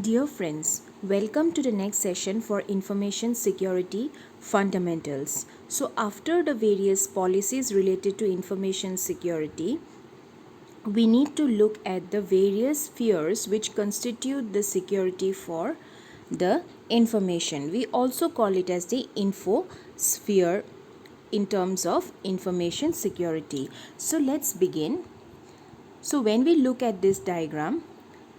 Dear friends, welcome to the next session for Information Security Fundamentals. So, after the various policies related to information security, we need to look at the various spheres which constitute the security for the information. We also call it as the info sphere in terms of information security. So, let's begin. So when we look at this diagram,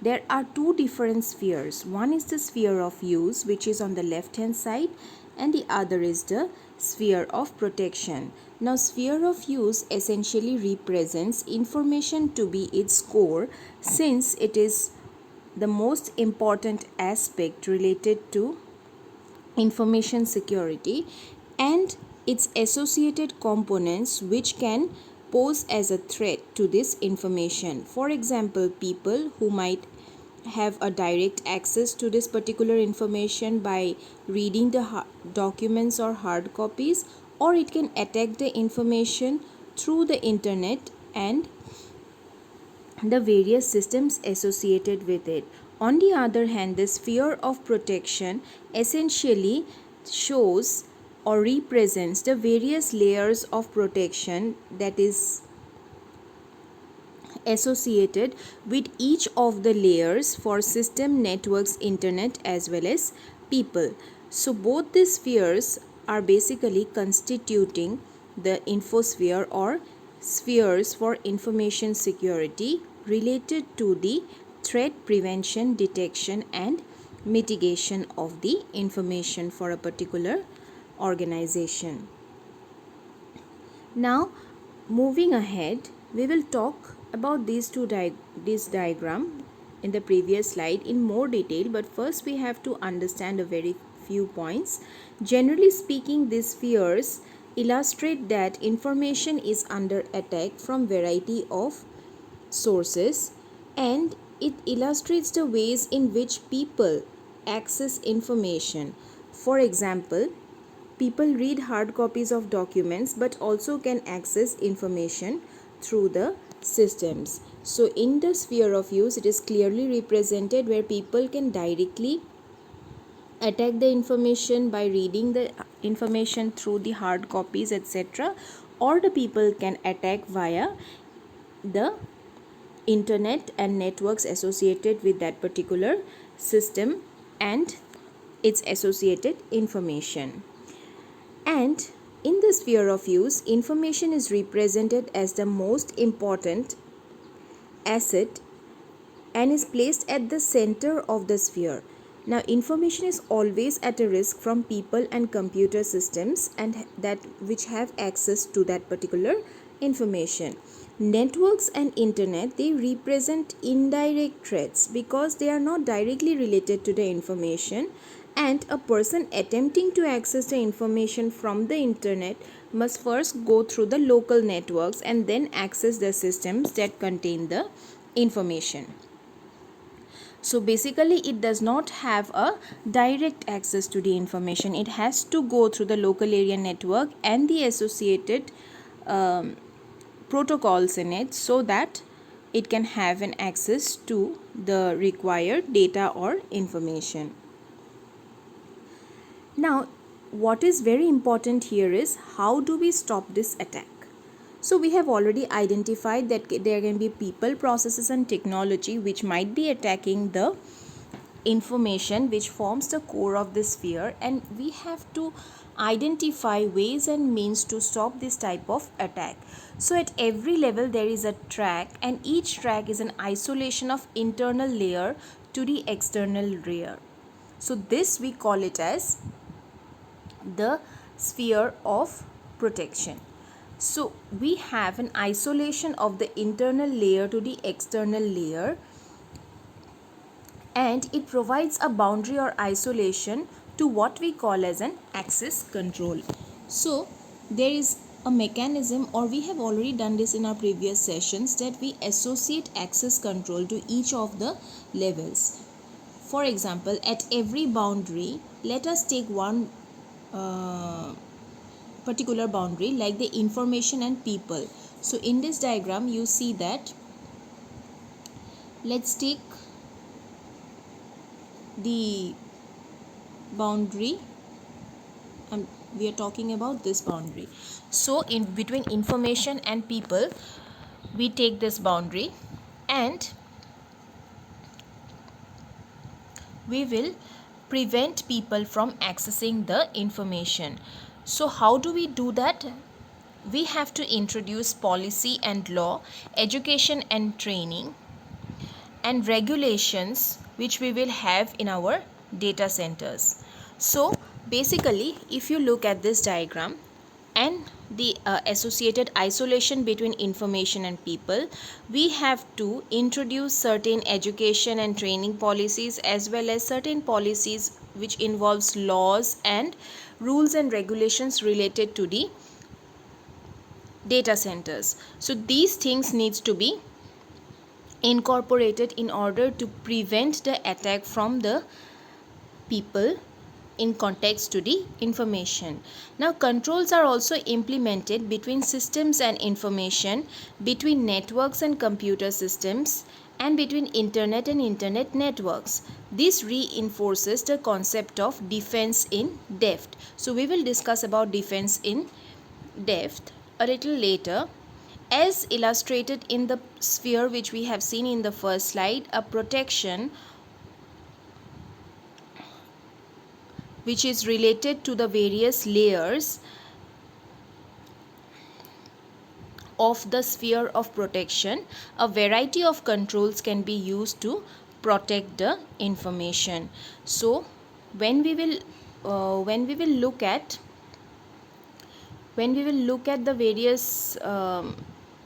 there are two different spheres. One is the sphere of use, which is on the left hand side, and the other is the sphere of protection. Now, sphere of use essentially represents information to be its core, since it is the most important aspect related to information security and its associated components which can pose as a threat to this information. For example, people who might have a direct access to this particular information by reading the documents or hard copies, or it can attack the information through the internet and the various systems associated with it. On the other hand, the sphere of protection essentially shows or represents the various layers of protection that is associated with each of the layers for system, networks, internet as well as people. So both these spheres are basically constituting the infosphere or spheres for information security related to the threat prevention, detection and mitigation of the information for a particular organization. Now, moving ahead, we will talk about this diagram in the previous slide in more detail, but first we have to understand a very few points. Generally speaking, these spheres illustrate that information is under attack from variety of sources, and it illustrates the ways in which people access information. For example, people read hard copies of documents but also can access information through the systems. So in the sphere of use, it is clearly represented where people can directly attack the information by reading the information through the hard copies, etc., or the people can attack via the internet and networks associated with that particular system and its associated information. And in the sphere of use, information is represented as the most important asset and is placed at the center of the sphere. Now, information is always at a risk from people and computer systems and that which have access to that particular information. Networks and internet, they represent indirect threats because they are not directly related to the information, and a person attempting to access the information from the internet must first go through the local networks and then access the systems that contain the information. So basically, it does not have a direct access to the information. It has to go through the local area network and the associated protocols in it so that it can have an access to the required data or information. Now, what is very important here is how do we stop this attack? So we have already identified that there can be people, processes and technology which might be attacking the information which forms the core of this sphere, and we have to identify ways and means to stop this type of attack. So at every level there is a track, and each track is an isolation of internal layer to the external layer. So this we call it as the sphere of protection. So we have an isolation of the internal layer to the external layer, and it provides a boundary or isolation to what we call as an access control. So there is a mechanism, or we have already done this in our previous sessions, that we associate access control to each of the levels. For example, at every boundary, let us take one particular boundary like the information and people. So in this diagram you see that, let's take the boundary, we are talking about this boundary. So in between information and people, we take this boundary, and we will prevent people from accessing the information. So how do we do that? We have to introduce policy and law, education and training, and regulations which we will have in our data centers. So basically, if you look at this diagram and the associated isolation between information and people, we have to introduce certain education and training policies, as well as certain policies which involves laws and rules and regulations related to the data centers. So these things needs to be incorporated in order to prevent the attack from the people in context to the information. Now controls are also implemented between systems and information, between networks and computer systems, and between internet and internet networks. This reinforces the concept of defense in depth. So we will discuss about defense in depth a little later. As illustrated in the sphere which we have seen in the first slide, a protection which is related to the various layers of the sphere of protection, a variety of controls can be used to protect the information. So when we will look at the various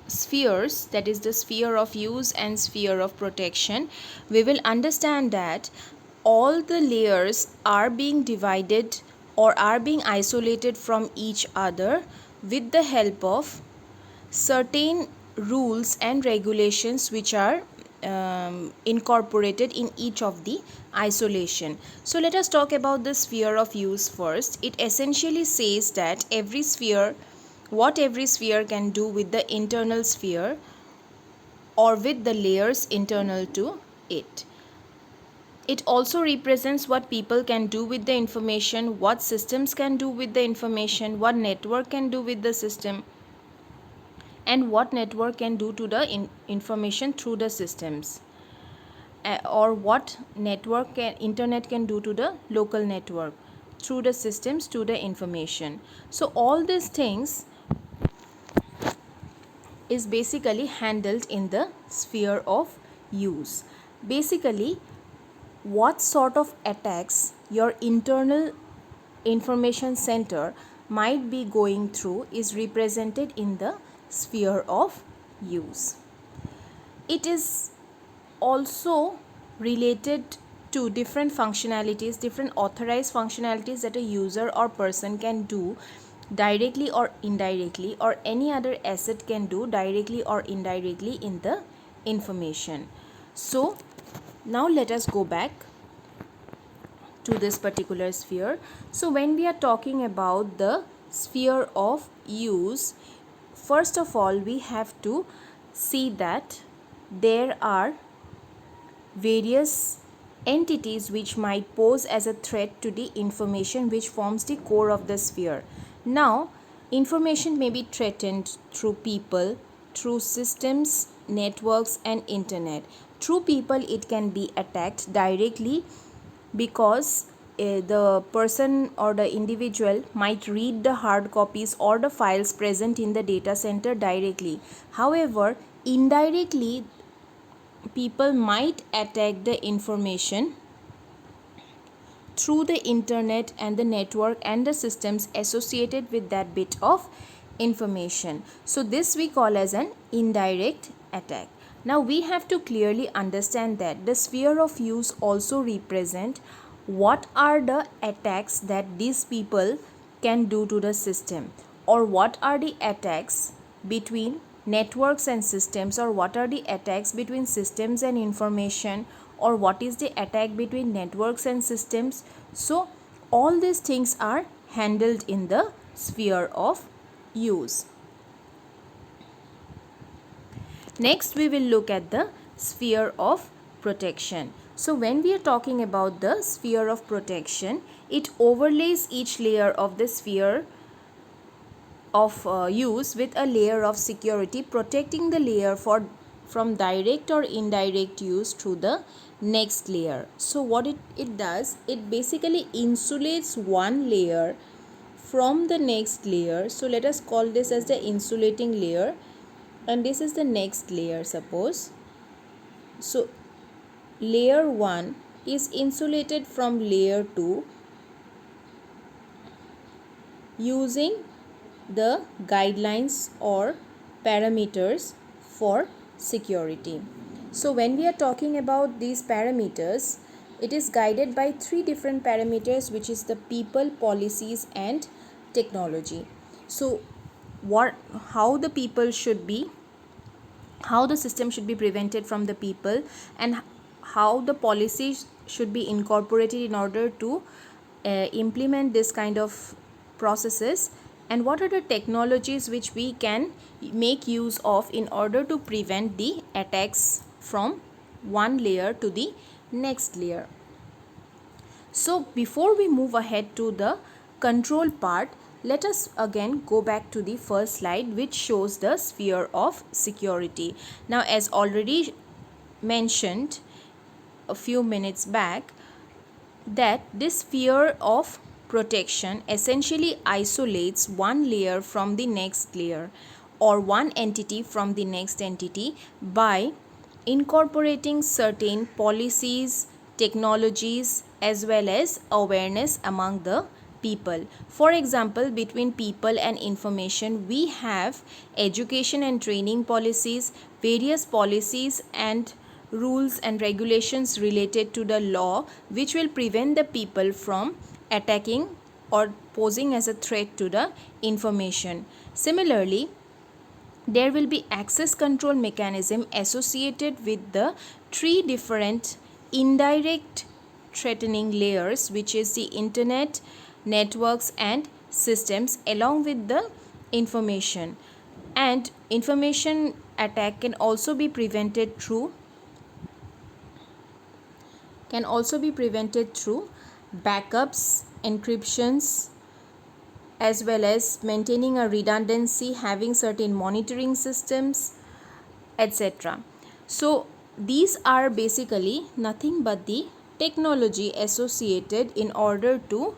spheres, that is the sphere of use and sphere of protection, we will understand that all the layers are being divided or are being isolated from each other with the help of certain rules and regulations which are incorporated in each of the isolation. So let us talk about the sphere of use first. It essentially says that what every sphere can do with the internal sphere or with the layers internal to it. It also represents what people can do with the information, what systems can do with the information, what network can do with the system, and what network can do to the information through the systems, or what internet can do to the local network through the systems to the information. So all these things is basically handled in the sphere of use. Basically, what sort of attacks your internal information center might be going through is represented in the sphere of use. It is also related to different functionalities, different authorized functionalities that a user or person can do directly or indirectly, or any other asset can do directly or indirectly in the information. So now let us go back to this particular sphere. So when we are talking about the sphere of use, first of all we have to see that there are various entities which might pose as a threat to the information which forms the core of the sphere. Now, information may be threatened through people, through systems, networks, and internet. Through people, it can be attacked directly because the person or the individual might read the hard copies or the files present in the data center directly. However, indirectly, people might attack the information through the internet and the network and the systems associated with that bit of information. So this we call as an indirect attack. Now we have to clearly understand that the sphere of use also represent what are the attacks that these people can do to the system, or what are the attacks between networks and systems, or what are the attacks between systems and information, or what is the attack between networks and systems. So all these things are handled in the sphere of use. Next we will look at the sphere of protection. So when we are talking about the sphere of protection, it overlays each layer of the sphere of use with a layer of security, protecting the layer from direct or indirect use through the next layer. So what it does, it basically insulates one layer from the next layer. So let us call this as the insulating layer, and this is the next layer, suppose. So layer 1 is insulated from layer 2 using the guidelines or parameters for security. So when we are talking about these parameters, it is guided by three different parameters, which is the people, policies and technology. So how the people should be, how the system should be prevented from the people, and how the policies should be incorporated in order to implement this kind of processes, and what are the technologies which we can make use of in order to prevent the attacks from one layer to the next layer. So before we move ahead to the control part, let us again go back to the first slide, which shows the sphere of security. Now, as already mentioned a few minutes back, that this sphere of protection essentially isolates one layer from the next layer, or one entity from the next entity, by incorporating certain policies, technologies, as well as awareness among the people. For example, between people and information, we have education and training policies, various policies and rules and regulations related to the law, which will prevent the people from attacking or posing as a threat to the information. Similarly, there will be access control mechanism associated with the three different indirect threatening layers, which is the internet, networks and systems, along with the information. And information attack can also be prevented through backups, encryptions, as well as maintaining a redundancy, having certain monitoring systems, etc. So these are basically nothing but the technology associated in order to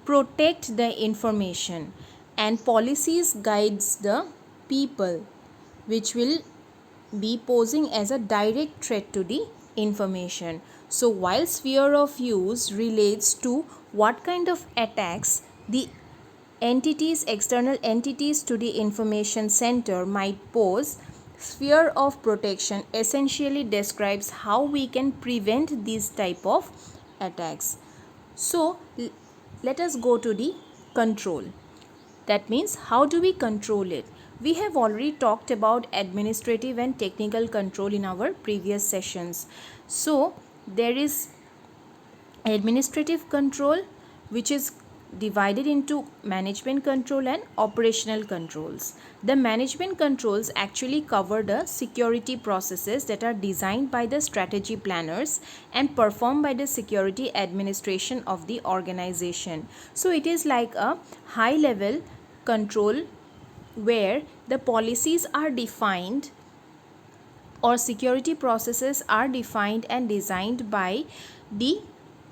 protect the information, and policies guides the people, which will be posing as a direct threat to the information. So while sphere of use relates to what kind of attacks the external entities to the information center might pose, sphere of protection essentially describes how we can prevent these type of attacks. So let us go to the control. That means, how do we control it? We have already talked about administrative and technical control in our previous sessions. So there is administrative control, which is divided into management control and operational controls. The management controls actually cover the security processes that are designed by the strategy planners and performed by the security administration of the organization. So it is like a high level control where the policies are defined, or security processes are defined and designed by the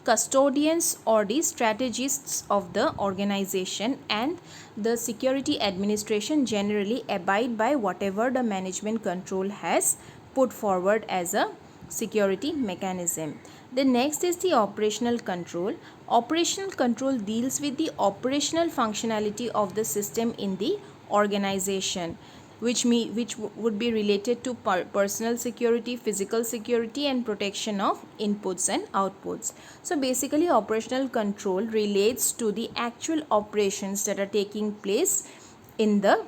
custodians or the strategists of the organization, and the security administration generally abide by whatever the management control has put forward as a security mechanism. The next is the operational control. Operational control deals with the operational functionality of the system in the organization, which would be related to personal security, physical security and protection of inputs and outputs. So basically, operational control relates to the actual operations that are taking place in the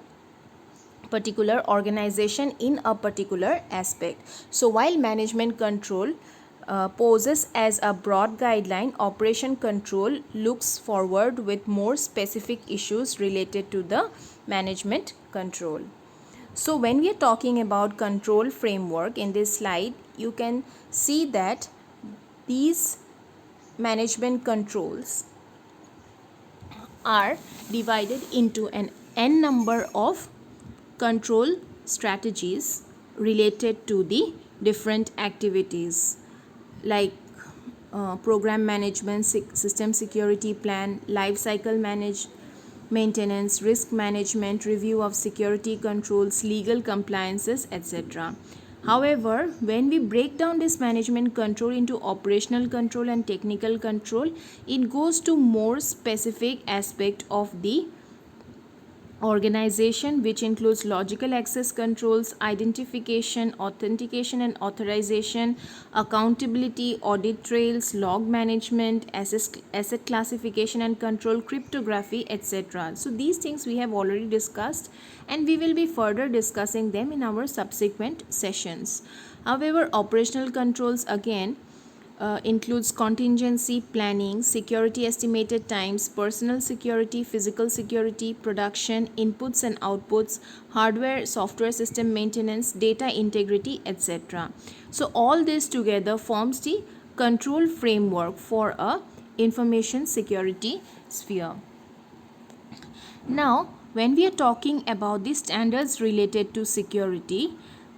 particular organization in a particular aspect. So while management control poses as a broad guideline, operation control looks forward with more specific issues related to the management control. So when we are talking about control framework in this slide, you can see that these management controls are divided into an n number of control strategies related to the different activities like program management, system security plan, life cycle maintenance, risk management, review of security controls, legal compliances, etc. However, when we break down this management control into operational control and technical control, it goes to more specific aspect of the organization, which includes logical access controls, identification, authentication and authorization, accountability, audit trails, log management, asset classification and control, cryptography, etc. So these things we have already discussed, and we will be further discussing them in our subsequent sessions. However, operational controls again includes contingency planning, security estimated times, personal security, physical security, production, inputs and outputs, hardware, software system maintenance, data integrity, etc. So all this together forms the control framework for a information security sphere. Now, when we are talking about the standards related to security,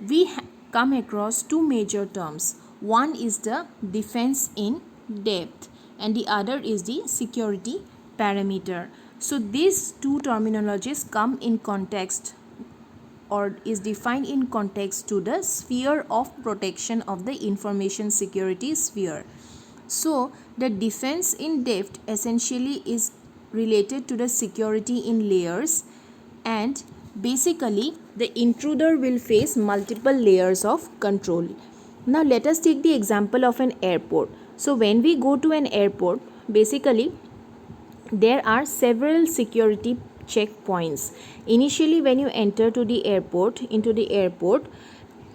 we come across two major terms. One is the defense in depth and the other is the security parameter. So these two terminologies come in context or is defined in context to the sphere of protection of the information security sphere. So the defense in depth essentially is related to the security in layers, and basically the intruder will face multiple layers of control. Now let us take the example of an airport. So when we go to an airport, basically there are several security checkpoints. Initially when you enter into the airport,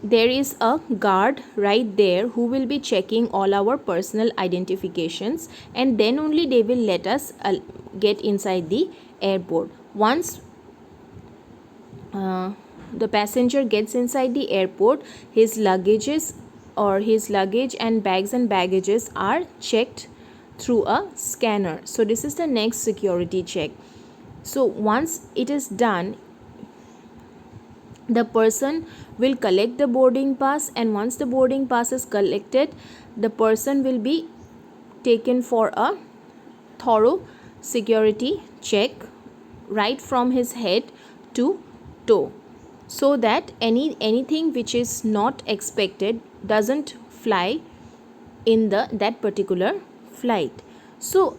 there is a guard right there who will be checking all our personal identifications, and then only they will let us get inside the airport. Once the passenger gets inside the airport, his luggage and baggages are checked through a scanner. So this is the next security check. So once it is done, the person will collect the boarding pass, and once the boarding pass is collected, the person will be taken for a thorough security check right from his head to toe, so that anything which is not expected doesn't fly in that particular flight. So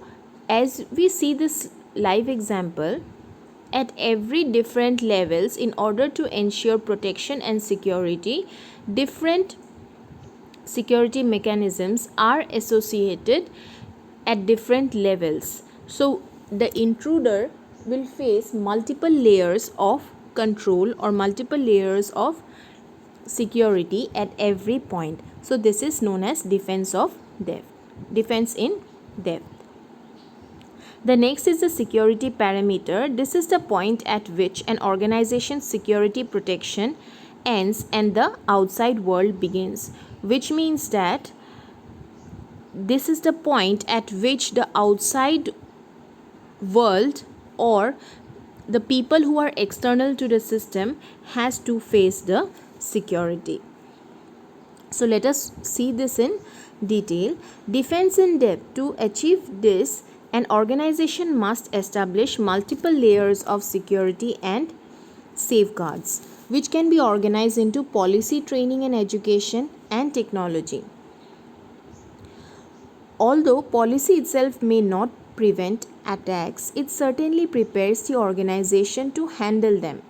as we see this live example, at every different levels, in order to ensure protection and security, different security mechanisms are associated at different levels. So the intruder will face multiple layers of control or multiple layers of security at every point. So this is known as defense in depth. The next is the security parameter. This is the point at which an organization's security protection ends and the outside world begins, which means that this is the point at which the outside world or the people who are external to the system has to face the security. So let us see this in detail. Defense in depth. To achieve this, an organization must establish multiple layers of security and safeguards, which can be organized into policy, training and education, and technology. Although policy itself may not prevent attacks, it certainly prepares the organization to handle them,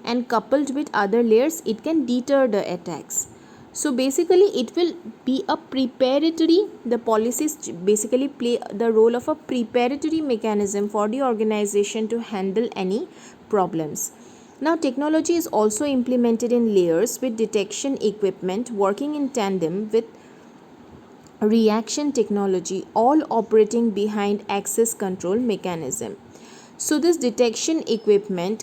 and coupled with other layers, it can deter the attacks. So basically it will be a preparatory, the policies basically play the role of a preparatory mechanism for the organization to handle any problems. Now technology is also implemented in layers with detection equipment working in tandem with reaction technology, all operating behind access control mechanism. So this detection equipment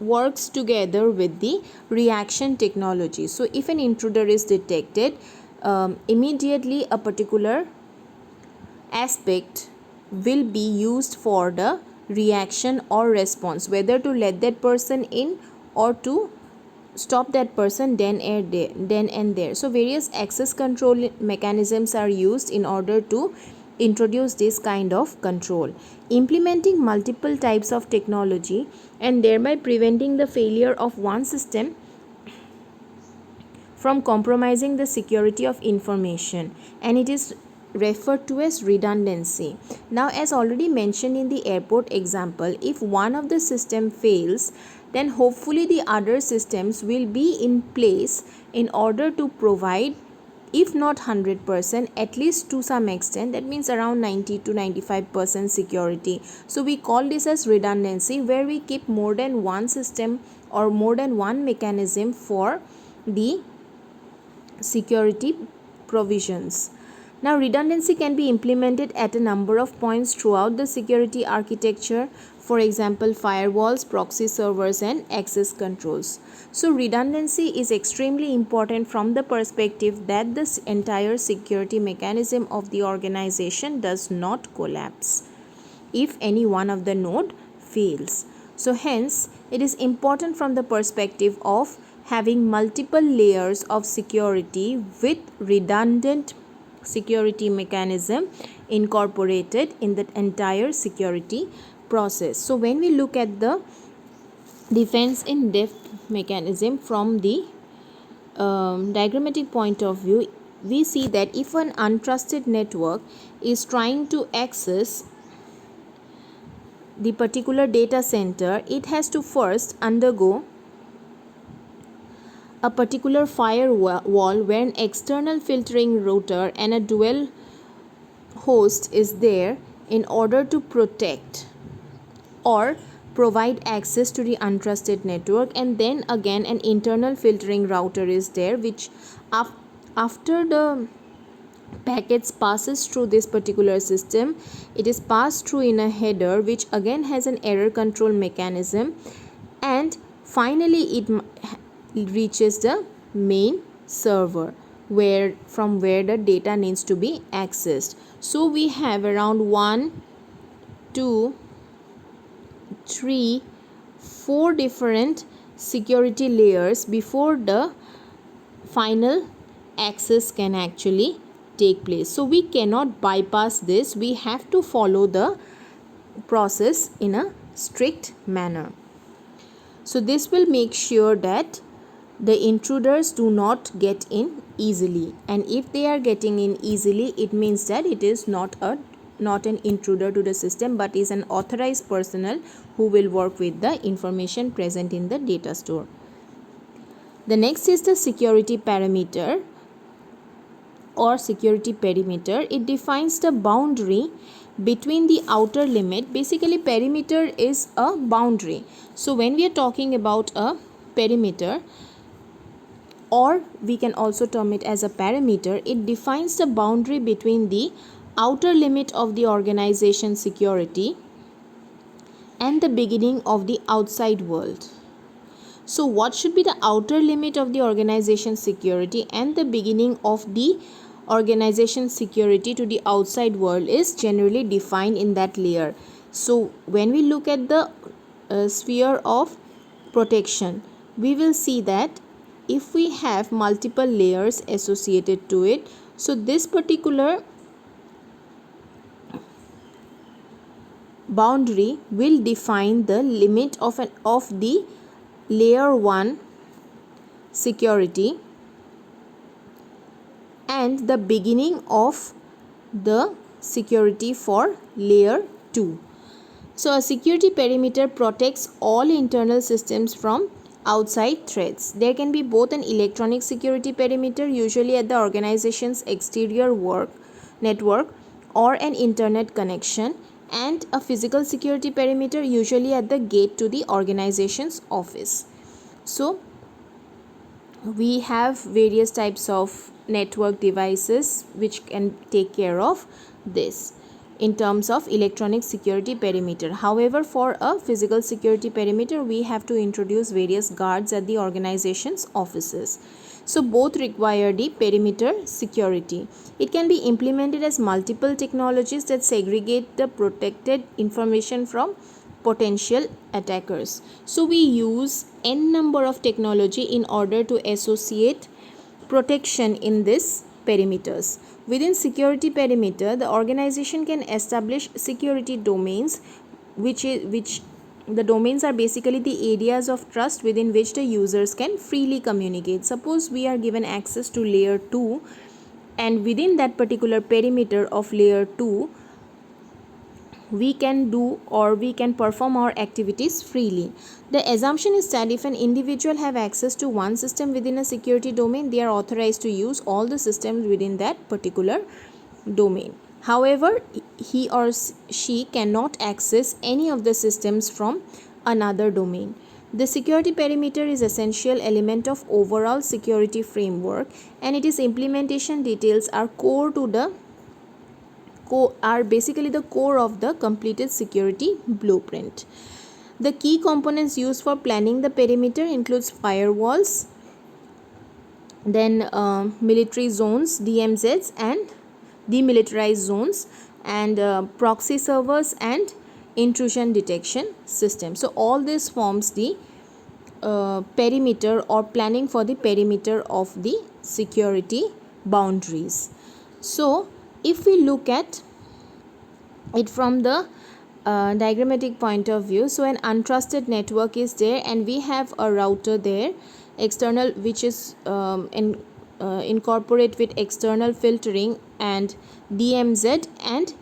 works together with the reaction technology. So if an intruder is detected, immediately a particular aspect will be used for the reaction or response, whether to let that person in or to stop that person then and there. So various access control mechanisms are used in order to introduce this kind of control, implementing multiple types of technology and thereby preventing the failure of one system from compromising the security of information, and it is referred to as redundancy. Now, as already mentioned in the airport example, if one of the system fails, then hopefully the other systems will be in place in order to provide, if not 100%, at least to some extent, that means around 90 to 95% security. So we call this as redundancy, where we keep more than one system or more than one mechanism for the security provisions. Now, redundancy can be implemented at a number of points throughout the security architecture, for example, firewalls, proxy servers, and access controls. So, redundancy is extremely important from the perspective that the entire security mechanism of the organization does not collapse if any one of the node fails. So hence it is important from the perspective of having multiple layers of security with redundant security mechanism incorporated in the entire security process. So when we look at the defense in depth mechanism from the diagrammatic point of view, we see that if an untrusted network is trying to access the particular data center, it has to first undergo a particular firewall where an external filtering router and a dual host is there in order to protect or provide access to the untrusted network, and then again an internal filtering router is there, which after the packets passes through this particular system, it is passed through in a header which again has an error control mechanism, and finally it reaches the main server from where the data needs to be accessed. So we have around 1 2 3 4 different security layers before the final access can actually take place. So we cannot bypass this. We have to follow the process in a strict manner. So this will make sure that the intruders do not get in easily, and if they are getting in easily, it means that it is not an intruder to the system, but is an authorized personnel who will work with the information present in the data store. The next is the security parameter or security perimeter. It defines the boundary between the outer limit. Basically, perimeter is a boundary. So when we are talking about a perimeter, or we can also term it as a parameter, it defines the boundary between the outer limit of the organization security and the beginning of the outside world. So what should be the outer limit of the organization security and the beginning of the organization security to the outside world is generally defined in that layer. So when we look at the sphere of protection, we will see that if we have multiple layers associated to it, so this particular boundary will define the limit of the layer 1 security and the beginning of the security for layer 2. So a security perimeter protects all internal systems from outside threats. There can be both an electronic security perimeter, usually at the organization's exterior network or an internet connection, and a physical security perimeter, usually at the gate to the organization's office. So we have various types of network devices which can take care of this in terms of electronic security perimeter. However, for a physical security perimeter, we have to introduce various guards at the organization's offices. So both require the perimeter security. It can be implemented as multiple technologies that segregate the protected information from potential attackers. So we use n number of technology in order to associate protection in this perimeters. Within security perimeter, the organization can establish security domains, which the domains are basically the areas of trust within which the users can freely communicate. Suppose we are given access to layer 2, and within that particular perimeter of layer 2, we can do or we can perform our activities freely. The assumption is that if an individual have access to one system within a security domain, they are authorized to use all the systems within that particular domain. However, he or she cannot access any of the systems from another domain. The security perimeter is essential element of overall security framework, and its implementation details are basically the core of the completed security blueprint. The key components used for planning the perimeter includes firewalls, then military zones, DMZs, and demilitarized zones, and proxy servers and intrusion detection system. So all this forms the perimeter or planning for the perimeter of the security boundaries. So if we look at it from the diagrammatic point of view, so an untrusted network is there, and we have a router there external, which is incorporate with external filtering and DMZ, and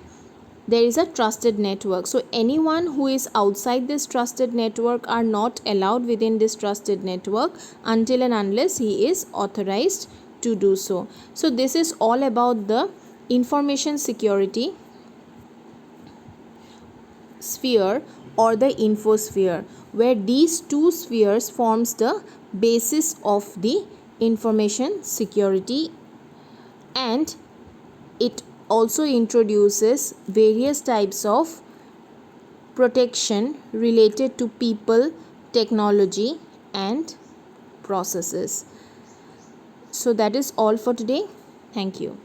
there is a trusted network. So anyone who is outside this trusted network are not allowed within this trusted network until and unless he is authorized to do so. So this is all about the information security sphere or the infosphere, where these two spheres forms the basis of the information security, and it also introduces various types of protection related to people, technology, and processes. So that is all for today. Thank you.